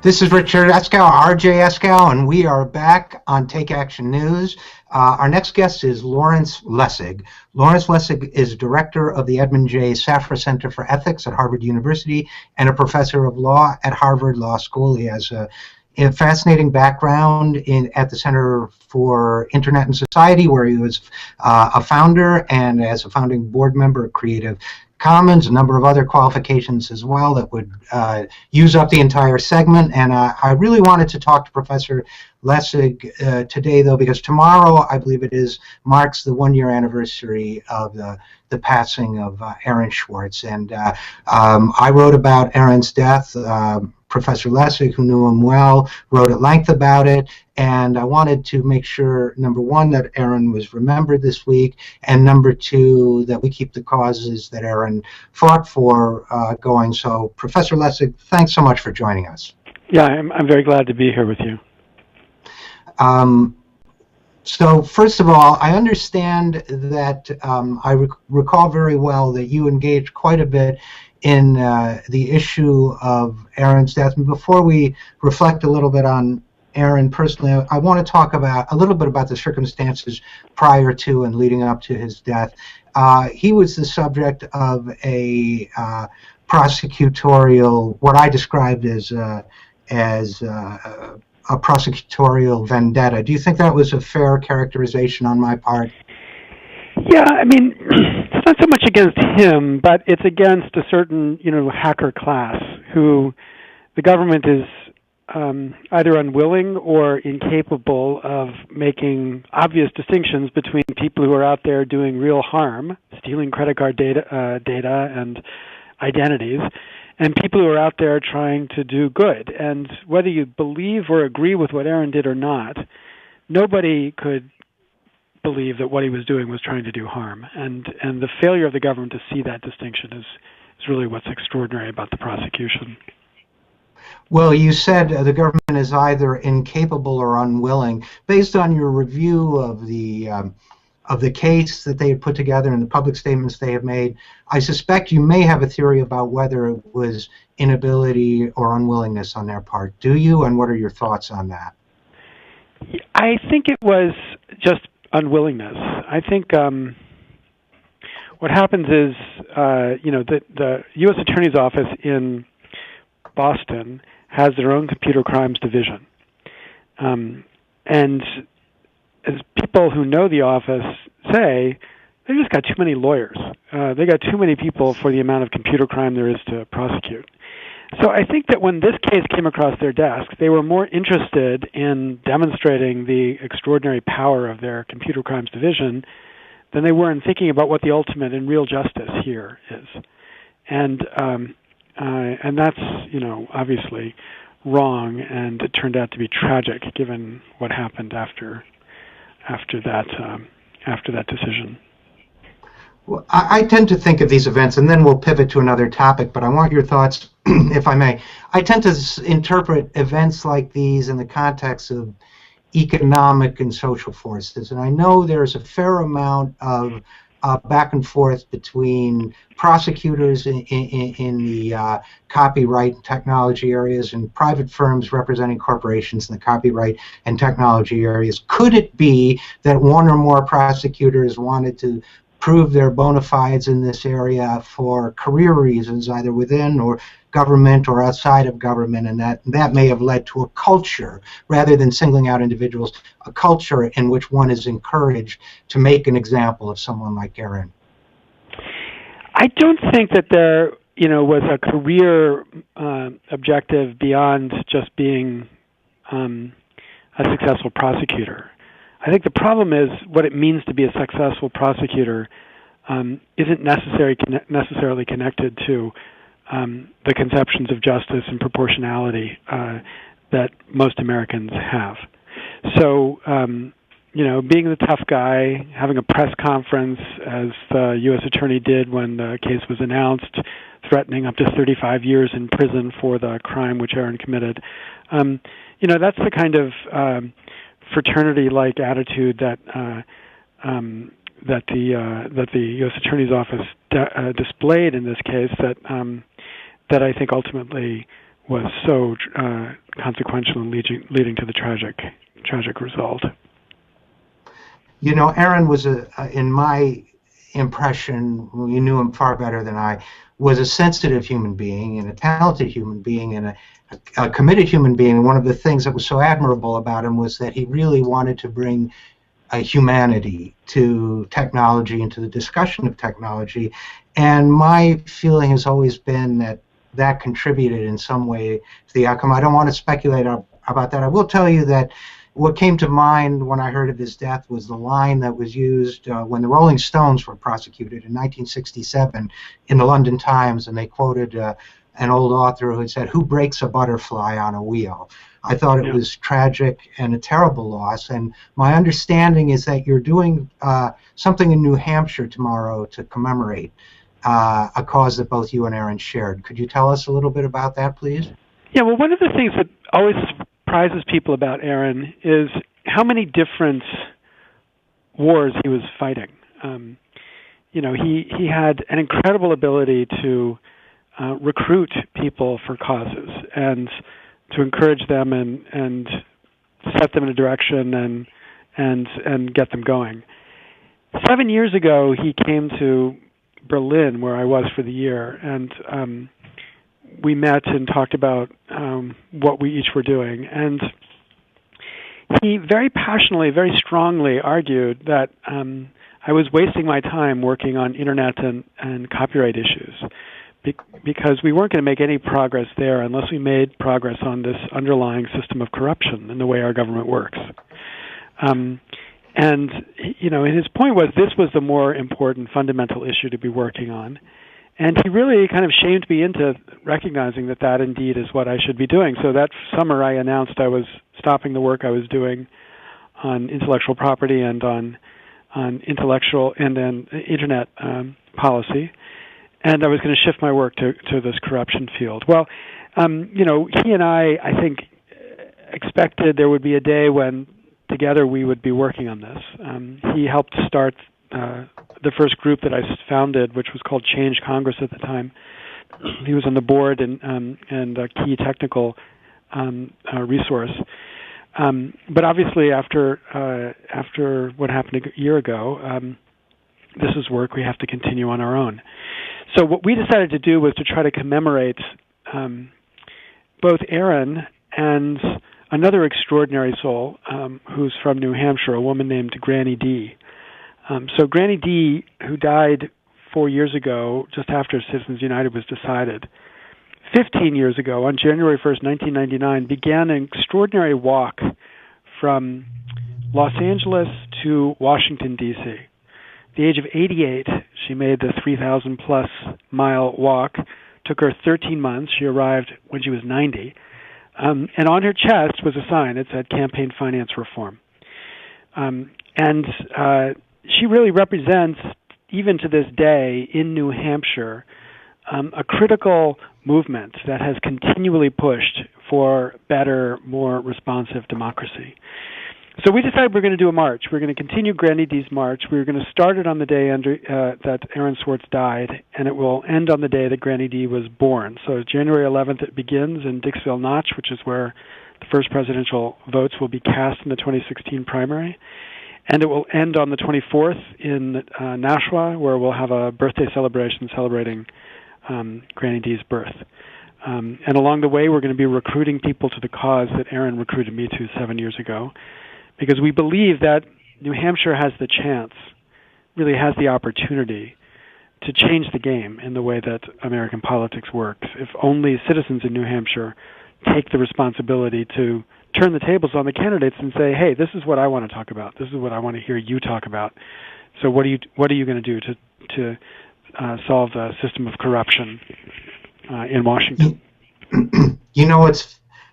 This is Richard Eskow, RJ Eskow, and we are back on Take Action News. Our next guest is Lawrence Lessig. Lawrence Lessig is director of the Edmund J. Safra Center for Ethics at Harvard University and a professor of law at Harvard Law School. He has a fascinating background at the Center for Internet and Society, where he was a founder and as a founding board member of Creative Commons, a number of other qualifications as well that would use up the entire segment. And I really wanted to talk to Professor Lessig today, though, because tomorrow, I believe it is, marks the one-year anniversary of the passing of Aaron Swartz. And I wrote about Aaron's death. Professor Lessig, who knew him well, wrote at length about it, and I wanted to make sure, number one, that Aaron was remembered this week, and number two, that we keep the causes that Aaron fought for going. So, Professor Lessig, thanks so much for joining us. Yeah, I'm very glad to be here with you. So, first of all, I understand that I recall very well that you engaged quite a bit in the issue of Aaron's death. And before we reflect a little bit on Aaron personally, I want to talk about a little bit about the circumstances prior to and leading up to his death. He was the subject of a prosecutorial, what I described as a prosecutorial vendetta. Do you think that was a fair characterization on my part? Yeah, I mean, it's not so much against him, but it's against a certain, hacker class who the government is either unwilling or incapable of making obvious distinctions between people who are out there doing real harm, stealing credit card data and identities, and people who are out there trying to do good. And whether you believe or agree with what Aaron did or not, nobody could believe that what he was doing was trying to do harm. And the failure of the government to see that distinction is really what's extraordinary about the prosecution. Well, you said the government is either incapable or unwilling. Based on your review of the case that they had put together and the public statements they have made, I suspect you may have a theory about whether it was inability or unwillingness on their part. Do you? And what are your thoughts on that? I think it was just unwillingness. I think what happens is, the U.S. Attorney's Office in Boston has their own computer crimes division. And as people who know the office say, they just got too many lawyers. They got too many people for the amount of computer crime there is to prosecute. So I think that when this case came across their desk, they were more interested in demonstrating the extraordinary power of their computer crimes division than they were in thinking about what the ultimate and real justice here is. And that's, obviously wrong, and it turned out to be tragic given what happened after that decision. Well, I tend to think of these events, and then we'll pivot to another topic, but I want your thoughts, if I may. I tend to interpret events like these in the context of economic and social forces, and I know there's a fair amount of back and forth between prosecutors in the copyright and technology areas and private firms representing corporations in the copyright and technology areas. Could it be that one or more prosecutors wanted to prove their bona fides in this area for career reasons, either within or government or outside of government, and that may have led to a culture, rather than singling out individuals, a culture in which one is encouraged to make an example of someone like Aaron? I don't think that there, was a career objective beyond just being a successful prosecutor. I think the problem is what it means to be a successful prosecutor isn't necessarily connected to the conceptions of justice and proportionality that most Americans have. So, being the tough guy, having a press conference, as the U.S. Attorney did when the case was announced, threatening up to 35 years in prison for the crime which Aaron committed, that's the kind of fraternity-like attitude that the U.S. Attorney's Office displayed in this case that I think ultimately was so consequential in leading to the tragic result. You know, Aaron was in my impression, you knew him far better than I, was a sensitive human being and a talented human being and a committed human being. One of the things that was so admirable about him was that he really wanted to bring a humanity to technology and to the discussion of technology. And my feeling has always been that that contributed in some way to the outcome. I don't want to speculate about that. I will tell you that what came to mind when I heard of his death was the line that was used when the Rolling Stones were prosecuted in 1967 in the London Times, and they quoted an old author who had said, "Who breaks a butterfly on a wheel?" I thought it was tragic and a terrible loss, and my understanding is that you're doing something in New Hampshire tomorrow to commemorate a cause that both you and Aaron shared. Could you tell us a little bit about that, please? Yeah, well, one of the things that always surprises people about Aaron is how many different wars he was fighting. You know, he had an incredible ability to recruit people for causes and to encourage them and set them in a direction and get them going. 7 years ago, he came to Berlin, where I was for the year, and we met and talked about what we each were doing. And he very passionately, very strongly argued that I was wasting my time working on internet and copyright issues because we weren't going to make any progress there unless we made progress on this underlying system of corruption and the way our government works. And, you know, his point was this was the more important fundamental issue to be working on. And he really kind of shamed me into recognizing that that indeed is what I should be doing. So that summer I announced I was stopping the work I was doing on intellectual property and on intellectual and then internet policy. And I was going to shift my work to this corruption field. Well, you know, he and I think, expected there would be a day when together we would be working on this. He helped start the first group that I founded, which was called Change Congress at the time. He was on the board and a key technical resource. But obviously, after what happened a year ago, this is work we have to continue on our own. So what we decided to do was to try to commemorate both Aaron and another extraordinary soul who's from New Hampshire, a woman named Granny D. So Granny D, who died 4 years ago, just after Citizens United was decided, 15 years ago, on January 1st, 1999, began an extraordinary walk from Los Angeles to Washington, D.C. At the age of 88, she made the 3,000-plus mile walk. Took her 13 months. She arrived when she was 90. And on her chest was a sign that said Campaign Finance Reform. And she really represents, even to this day, in New Hampshire, a critical movement that has continually pushed for better, more responsive democracy. So we decided we're going to do a march. We're going to continue Granny D's march. We're going to start it on the day that Aaron Swartz died, and it will end on the day that Granny D was born. So January 11th it begins in Dixville Notch, which is where the first presidential votes will be cast in the 2016 primary. And it will end on the 24th in Nashua, where we'll have a birthday celebration celebrating Granny D's birth. And along the way, we're going to be recruiting people to the cause that Aaron recruited me to 7 years ago, because we believe that New Hampshire has the chance, really has the opportunity to change the game in the way that American politics works. If only citizens in New Hampshire take the responsibility to turn the tables on the candidates and say, hey, this is what I want to talk about. This is what I want to hear you talk about. So what are you going to do to solve the system of corruption in Washington? You know,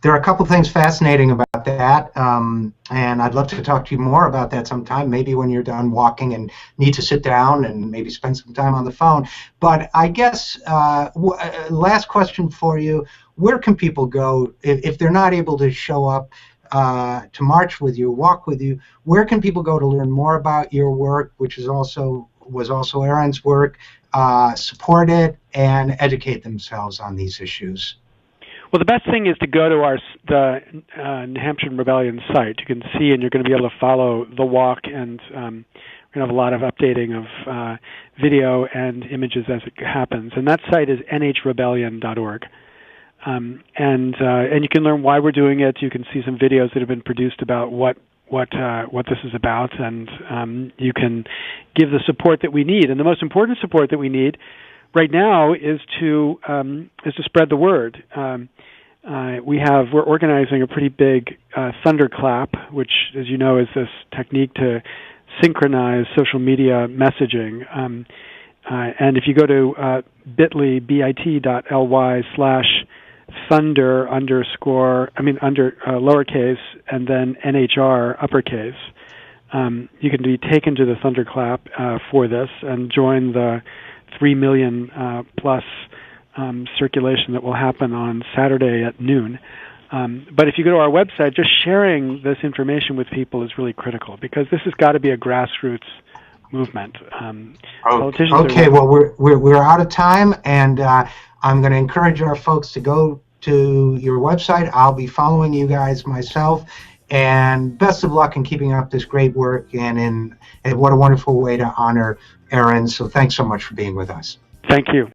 there are a couple things fascinating about that, and I'd love to talk to you more about that sometime, maybe when you're done walking and need to sit down and maybe spend some time on the phone. But I guess last question for you, where can people go if they're not able to show up to march with you, walk with you? Where can people go to learn more about your work, which was also Aaron's work, support it, and educate themselves on these issues? Well, the best thing is to go to the New Hampshire Rebellion site. You can see, and you're going to be able to follow the walk, and we're going to have a lot of updating of video and images as it happens. And that site is nhrebellion.org. And you can learn why we're doing it. You can see some videos that have been produced about what this is about, and you can give the support that we need. And the most important support that we need right now is to spread the word. We're organizing a pretty big thunderclap, which, as you know, is this technique to synchronize social media messaging. And if you go to bit.ly/thunder lowercase and then NHR uppercase, you can be taken to the thunderclap for this and join the 3 million plus circulation that will happen on Saturday at noon. But if you go to our website, just sharing this information with people is really critical, because this has got to be a grassroots movement. Okay, well, we're out of time, and I'm going to encourage our folks to go to your website. I'll be following you guys myself, and best of luck in keeping up this great work, and what a wonderful way to honor Aaron. So thanks so much for being with us. Thank you.